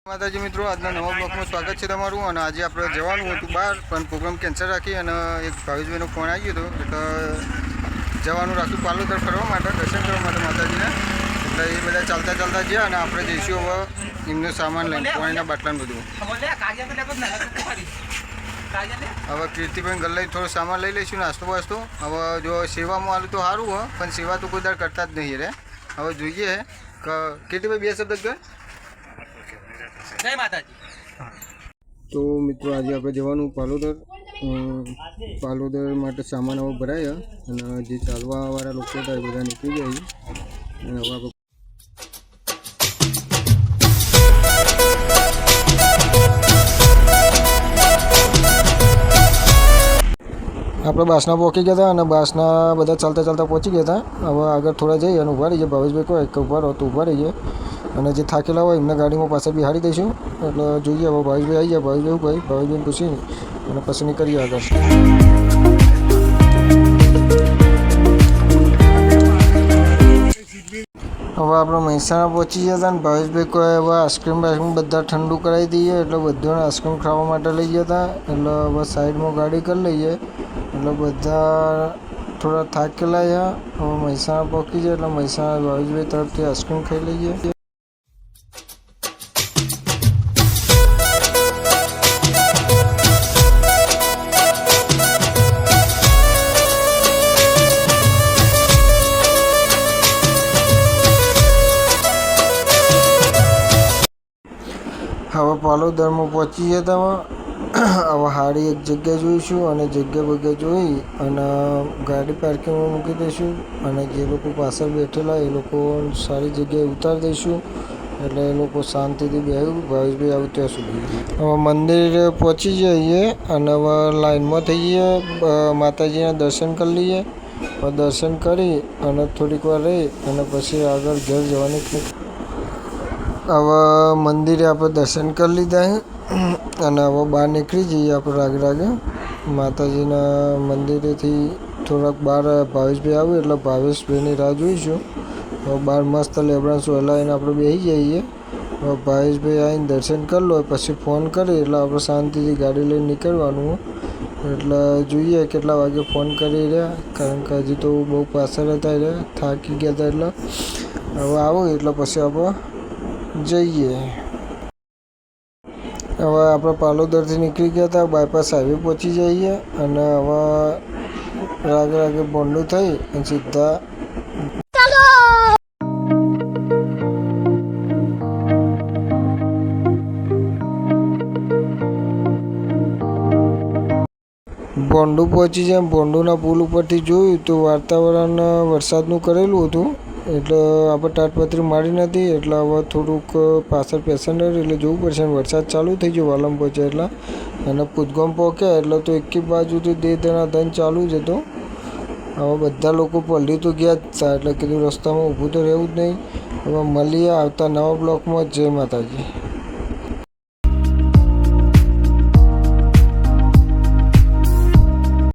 માતાજી મિત્રો, આજના નવા બ્લોગમાં સ્વાગત છે તમારું। અને આજે આપણે જવાનું હતું બહાર, પણ પ્રોગ્રામ કેન્સલ રાખી અને એક ભાવેશભાઈનો ફોન આવી ગયો હતો, એટલે જવાનું રાખ્યું પાલોદર ફરવા માટે, દર્શન કરવા માટે માતાજીને। એટલે એ બધા ચાલતા ચાલતા ગયા અને આપણે જઈશું હવે એમનો સામાન લઈને, પાણીના બાટલાને બધું। હવે કીર્તિભાઈ ગલ્લે થોડો સામાન લઈ લઈશું, નાસ્તો વાસ્તો। હવે જો સેવામાં આવું તો સારું હોય, પણ સેવા તો કોઈ દર કરતા જ નહીં રે। હવે જોઈએ કે કીર્તિભાઈ બે શબ્દ કહે। જય માતાજી। તો મિત્રો આજે આપણે જવાનું પાલોદર માટે સામાન હવે ભરાયા અને જે ચાલવાવાળા લોકો હતા એ બધા નીકળી ગયા અને હવે આપણે બાસના પહોંચી ગયા હતા અને બાસના બધા ચાલતા ચાલતા પહોંચી ગયા હતા। હવે આગળ થોડા જઈએ અને ઊભા રહીએ। ભાવેશભાઈ કહો એક ઊભા રહો તો ઊભા રહીએ અને જે થાકેલા હોય એમને ગાડીમાં પાછળ બિહાડી દઈશું। એટલે જોઈએ હવે ભાવેશભાઈ આવી જાય, ભાવેશભાઈને પૂછીને અને પછી નીકળીએ આગળ। હવે આપણે મહેસાણા પહોંચી ગયા હતા અને ભાવેશભાઈ કહે હવે આઈસ્ક્રીમ બધા ઠંડુ કરાવી દઈએ, એટલે બધાને આઈસ્ક્રીમ ખાવા માટે લઈ ગયા હતા। એટલે હવે સાઈડમાં ગાડી કરી લઈએ, એટલે બધા થોડા થાકેલા છે। હવે મહેસાણા પહોંચી જાય એટલે મહેસાણા ભાવેશભાઈ તરફથી આઈસ્ક્રીમ ખાઈ લઈએ। હવે પાલોદરમાં પહોંચી ગયા હતા। હવે સારી એક જગ્યા જોઈશું અને જગ્યા જોઈ અને ગાડી પાર્કિંગમાં મૂકી દઈશું અને જે લોકો પાછળ બેઠેલા એ લોકો સારી જગ્યાએ ઉતારી દઈશું, એટલે એ લોકો શાંતિથી બેહ્યું ભાવેશભાઈ આવું ત્યાં સુધી। હવે મંદિરે પહોંચી જઈએ અને હવે લાઈનમાં થઈએ, માતાજીના દર્શન કરી લઈએ। દર્શન કરી અને થોડીક વાર રહી અને પછી આગળ ઘર જવાની। હવે મંદિરે આપણે દર્શન કરી લીધા અને હવે બહાર નીકળી જઈએ આપણે રાગે માતાજીના મંદિરેથી થોડાક બહાર ભાવેશભાઈ આવ્યું એટલે ભાવેશભાઈની રાહ જોઈશું। હવે બહાર મસ્ત લેબડા સોલાઈને આપણે બેસી જઈએ। હવે ભાવેશભાઈ આવીને દર્શન કરી લો પછી ફોન કરી એટલે આપણે શાંતિથી ગાડી લઈને નીકળવાનું। એટલે જોઈએ કેટલા વાગે ફોન કરી રહ્યા, કારણ કે હજી તો બહુ પાછળ હતા એટલે થાકી ગયા હતા। એટલે હવે આવો એટલે પછી આપણે જઈએ। હવે આપણે પાલોદરથી નીકળી ગયા હતા, બાયપાસ હાઈવે પહોંચી જઈએ અને હવે રાગે બોંડું થઈ અને સીધા બોંડુ પહોંચી જાય। બોંડુના પુલ ઉપરથી જોયું તો વાતાવરણ વરસાદનું કરેલું હતું, એટલે આપણે તાટપત્રી મારી નથી, એટલે હવે થોડુંક પાછળ પેસેન્જર એટલે જોવું પડશે। વરસાદ ચાલુ થઈ ગયો વાલમ પહોંચે એટલે અને પૂજગામ પહોંચ્યા એટલે તો એક બાજુથી ધન ચાલુ જ હતો। હવે બધા લોકો પલળી તો ગયા જ હતા, એટલે કીધું રસ્તામાં ઊભું તો રહેવું જ નહીં। હવે મળીએ આવતા નવા બ્લોકમાં। જય માતાજી।